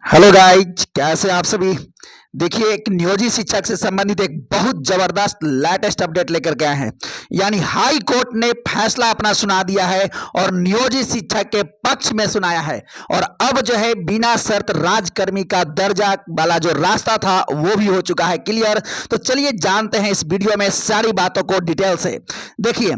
Hello guys, कैसे आप सभी। देखिए, एक नियोजित शिक्षक से संबंधित एक बहुत जबरदस्त लेटेस्ट अपडेट लेकर के आए हैं। यानी हाई कोर्ट ने फैसला अपना सुना दिया है और नियोजित शिक्षक के पक्ष में सुनाया है। और अब जो है बिना शर्त राजकर्मी का दर्जा वाला जो रास्ता था वो भी हो चुका है क्लियर। तो चलिए जानते हैं इस वीडियो में सारी बातों को डिटेल से। देखिए,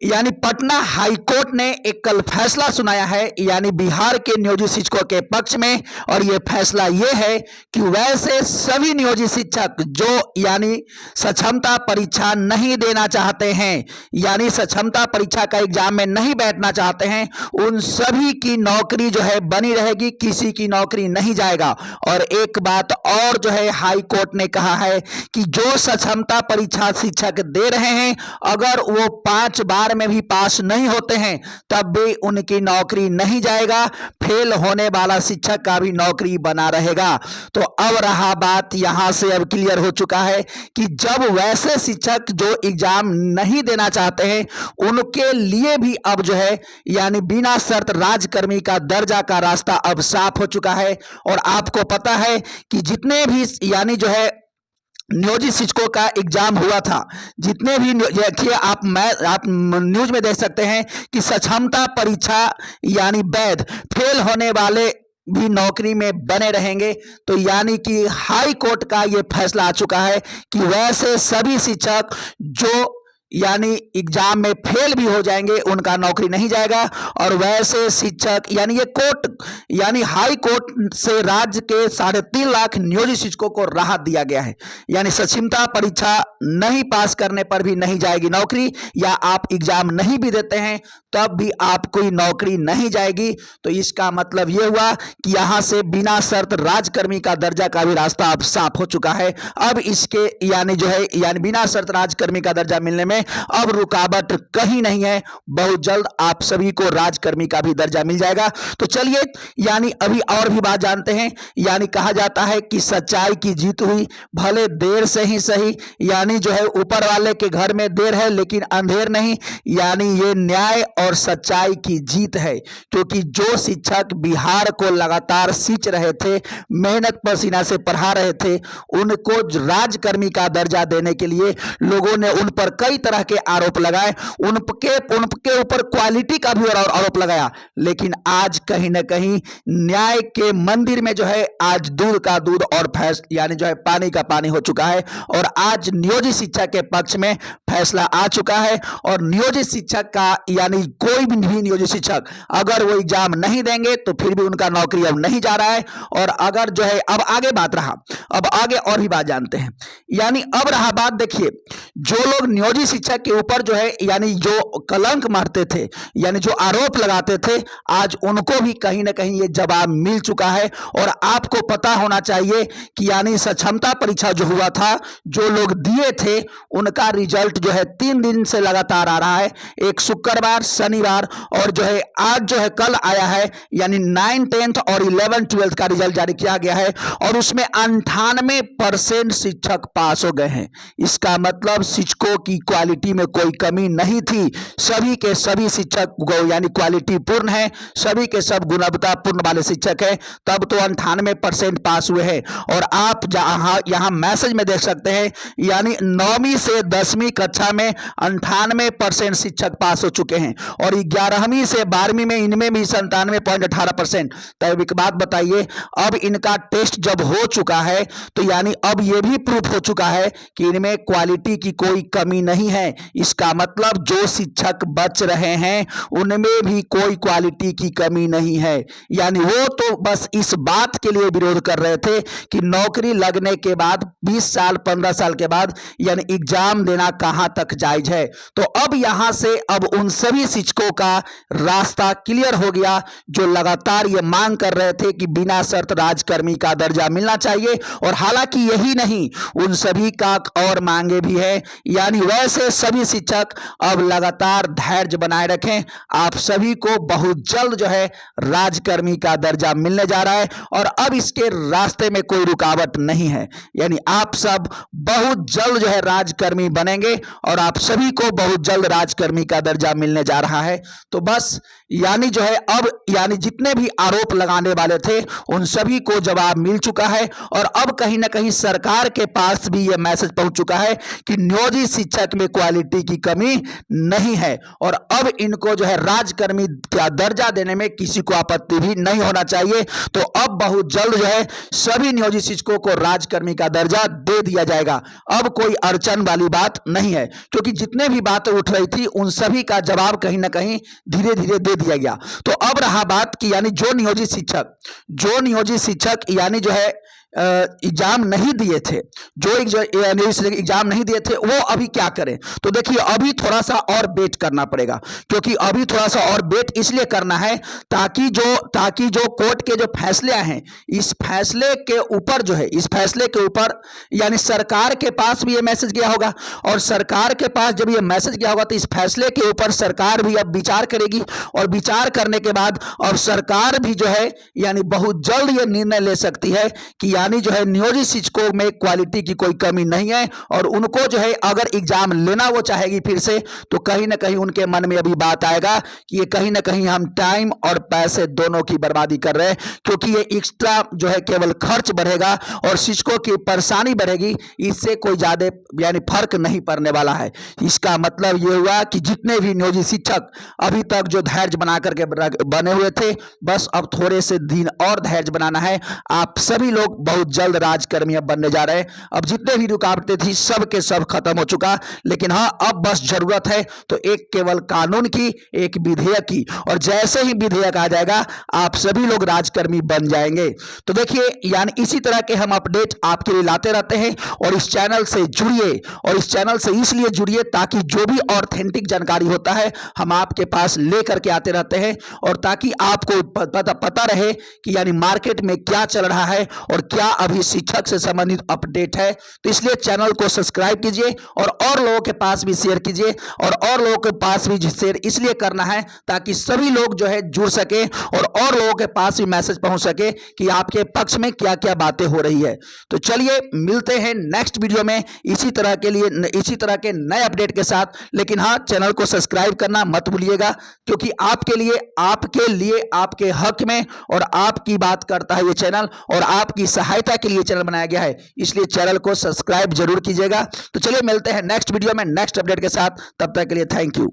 यानी पटना हाई कोर्ट ने एक कल फैसला सुनाया है यानी बिहार के नियोजित शिक्षकों के पक्ष में। और यह फैसला यह है कि वैसे सभी नियोजित शिक्षक जो यानी सक्षमता परीक्षा नहीं देना चाहते हैं, यानी सक्षमता परीक्षा का एग्जाम में नहीं बैठना चाहते हैं, उन सभी की नौकरी जो है बनी रहेगी, किसी की नौकरी नहीं जाएगा। और एक बात और जो है हाई कोर्ट ने कहा है कि जो सक्षमता परीक्षा शिक्षक दे रहे हैं, अगर वो 5 बार में भी पास नहीं होते हैं तब भी उनकी नौकरी नहीं जाएगा, फेल होने वाला शिक्षक का भी नौकरी बना रहेगा। तो अब रहा बात यहां से अब क्लियर हो चुका है कि जब वैसे शिक्षक जो एग्जाम नहीं देना चाहते हैं उनके लिए भी अब जो है यानी बिना शर्त राजकर्मी का दर्जा का रास्ता अब साफ हो चुका है। और आपको पता है कि जितने भी यानी जो है नियोजित शिक्षकों का एग्जाम हुआ था, जितने भी देखिए आप न्यूज में देख सकते हैं कि सक्षमता परीक्षा यानी वैध फेल होने वाले भी नौकरी में बने रहेंगे। तो यानी कि हाई कोर्ट का यह फैसला आ चुका है कि वैसे सभी शिक्षक जो यानी एग्जाम में फेल भी हो जाएंगे उनका नौकरी नहीं जाएगा। और वैसे शिक्षक यानी ये कोर्ट यानी हाई कोर्ट से राज्य के 3.5 लाख नियोजित शिक्षकों को राहत दिया गया है। यानी सक्षमता परीक्षा नहीं पास करने पर भी नहीं जाएगी नौकरी, या आप एग्जाम नहीं भी देते हैं तब भी आपको नौकरी नहीं जाएगी। तो इसका मतलब यह हुआ कि यहां से बिना शर्त राजकर्मी का दर्जा का भी रास्ता अब साफ हो चुका है। अब इसके यानी जो है यानी बिना शर्त राजकर्मी का दर्जा मिलने में अब रुकावट कहीं नहीं है। बहुत जल्द आप सभी को राजकर्मी का भी दर्जा मिल जाएगा। तो चलिए यानी अभी और भी बात जानते हैं। यानी कहा जाता है कि सच्चाई की जीत हुई, भले देर से ही सही। यानी जो है ऊपर वाले के घर में देर है लेकिन अंधेर नहीं। यानी ये न्याय और सच्चाई की जीत है, क्योंकि जो शिक्षक बिहार को लगातार सींच रहे थे, मेहनत पसीना से पढ़ा रहे थे, उनको राजकर्मी का दर्जा देने के लिए लोगों ने उन पर कई तरह के आरोप लगाए, उनके ऊपर क्वालिटी का भी आरोप लगाया। लेकिन आज कहीं ना कहीं न्याय के मंदिर में जो है आज दूध का दूध और यानी जो है पानी का पानी हो चुका है। और आज नियोजित शिक्षक के पक्ष में फैसला आ चुका है। और नियोजित शिक्षक का यानी कोई भी नियोजित शिक्षक अगर वो एग्जाम नहीं देंगे तो फिर भी उनका नौकरी अब नहीं जा रहा है। और अगर जो है अब आगे बात रहा, अब आगे और भी बात जानते हैं। यानी अब रहा बात, देखिए जो लोग नियोजित शिक्षक के ऊपर जो है यानी जो कलंक मारते थे, यानी जो आरोप लगाते थे, आज उनको भी कहीं ना कहीं ये जवाब मिल चुका है। और आपको पता होना चाहिए कि यानी सक्षमता परीक्षा जो हुआ था, जो लोग दिए थे उनका रिजल्ट जो है 3 दिन से लगातार आ रहा है। एक शुक्रवार, शनिवार और जो है आज जो है कल आया है। यानी 9, 10th और 11, 12th का रिजल्ट जारी किया गया है और उसमें 98% शिक्षक पास हो गए हैं। इसका मतलब शिक्षकों की क्वालिटी में कोई कमी नहीं थी। सभी के सभी शिक्षक यानी क्वालिटी पूर्ण है, सभी के सब गुणवत्ता पूर्ण वाले शिक्षक है, तब तो 98% पास हुए हैं। और आप यहाँ मैसेज में देख सकते हैं यानी 9वीं से 10वीं कक्षा में 98% शिक्षक पास हो चुके हैं और 11वीं से 12वीं में इनमें भी 97.18%। तब एक बात बताइए, अब इनका टेस्ट जब हो चुका है तो यानी अब यह भी प्रूफ हो चुका है कि इनमें क्वालिटी की कोई कमी नहीं है। इसका मतलब जो शिक्षक बच रहे हैं उनमें भी कोई क्वालिटी की कमी नहीं है। यानी वो तो बस इस बात के लिए विरोध कर रहे थे कि नौकरी लगने के बाद 20 साल 15 साल के बाद यानी एग्जाम देना कहां तक जायज है। तो अब यहां से अब उन सभी शिक्षकों का रास्ता क्लियर हो गया जो लगातार ये मांग कर रहे थे कि बिना शर्त राजकर्मी का दर्जा मिलना चाहिए। और हालांकि यही नहीं, उन सभी का और मांगे भी है। यानी वैसे सभी शिक्षक अब लगातार धैर्य बनाए रखें। आप सभी को बहुत जल्द जो है राजकर्मी का दर्जा मिलने जा रहा है और अब इसके रास्ते में कोई रुकावट नहीं है। यानी आप सब बहुत जल्द जो है राजकर्मी बनेंगे और आप सभी को बहुत जल्द राजकर्मी का दर्जा मिलने जा रहा है। तो बस यानी जो है अब यानी जितने भी आरोप लगाने वाले थे उन सभी को जवाब मिल चुका है और अब कहीं ना कहीं सरकार के पास भी यह मैसेज पहुंच चुका है कि नियोजित शिक्षक में क्वालिटी की कमी नहीं है और अब इनको जो है राजकर्मी का दर्जा देने में किसी को आपत्ति भी नहीं होना चाहिए। तो अब बहुत जल्द जो है सभी नियोजित शिक्षकों को राजकर्मी का दर्जा दे दिया जाएगा। अब कोई अड़चन वाली बात नहीं है, क्योंकि जितने भी बातें उठ रही थी उन सभी का जवाब कहीं ना कहीं धीरे धीरे दे दिया गया। तो अब रहा बात कि यानी जो नियोजित शिक्षक यानी जो है एग्जाम नहीं दिए थे, जो एग्जाम नहीं दिए थे वो अभी क्या करें। तो देखिए अभी थोड़ा सा और वेट करना पड़ेगा, क्योंकि अभी थोड़ा सा और वेट इसलिए करना है ताकि जो कोर्ट के जो फैसले हैं इस फैसले के ऊपर जो है इस फैसले के ऊपर यानी सरकार के पास भी ये मैसेज गया होगा और सरकार के पास जब ये मैसेज गया होगा तो इस फैसले के ऊपर सरकार भी अब विचार करेगी और विचार करने के बाद अब सरकार भी जो है यानी बहुत जल्द ये निर्णय ले सकती है कि यानी जो है नियोजित शिक्षकों में क्वालिटी की कोई कमी नहीं है और उनको जो है अगर एग्जाम लेना वो चाहेगी फिर से तो कहीं ना कहीं उनके मन में अभी बात आएगा कि ये कहीं ना कहीं हम टाइम और पैसे दोनों की बर्बादी कर रहे हैं, क्योंकि ये एक्स्ट्रा जो है केवल खर्च बढ़ेगा और शिक्षकों की परेशानी बढ़ेगी, इससे कोई ज्यादा यानी फर्क नहीं पड़ने वाला है। इसका मतलब ये हुआ कि जितने भी नियोजित शिक्षक अभी तक जो धैर्य बना करके बने हुए थे बस अब थोड़े से दिन और धैर्य बनाना है। आप सभी लोग बहुत जल्द राजकर्मी बनने जा रहे हैं। अब जितने भी रुकावटें थी सब के सब खत्म हो चुका, लेकिन हाँ अब बस जरूरत है तो एक केवल कानून की, एक विधेयक की, और जैसे ही विधेयक आ जाएगा आप सभी लोग राजकर्मी बन जाएंगे। तो देखिए यानी इसी तरह के हम अपडेट आपके लिए लाते रहते हैं और इस चैनल से जुड़िए, और इस चैनल से इसलिए जुड़िए ताकि जो भी ऑथेंटिक जानकारी होता है हम आपके पास लेकर के आते रहते हैं और ताकि आपको पता रहे कि यानी मार्केट में क्या चल रहा है और क्या अभी शिक्षक से संबंधित अपडेट है। तो इसलिए चैनल को सब्सक्राइब कीजिए और लोगों के पास भी शेयर कीजिए और लोगों के पास भी शेयर इसलिए करना है ताकि सभी लोग जो है जुड़ सके और लोगों के पास भी मैसेज पहुंच सके कि आपके पक्ष में क्या क्या बातें हो रही है। तो चलिए मिलते हैं नेक्स्ट वीडियो में इसी तरह के नए अपडेट के साथ। लेकिन हाँ चैनल को सब्सक्राइब करना मत भूलिएगा, क्योंकि आपके लिए आपके हक में और आपकी बात करता है ये चैनल और आपकी सहायता के लिए चैनल बनाया गया है, इसलिए चैनल को सब्सक्राइब जरूर कीजिएगा। तो चलिए मिलते हैं नेक्स्ट वीडियो में नेक्स्ट अपडेट के साथ, तब तक के लिए थैंक यू।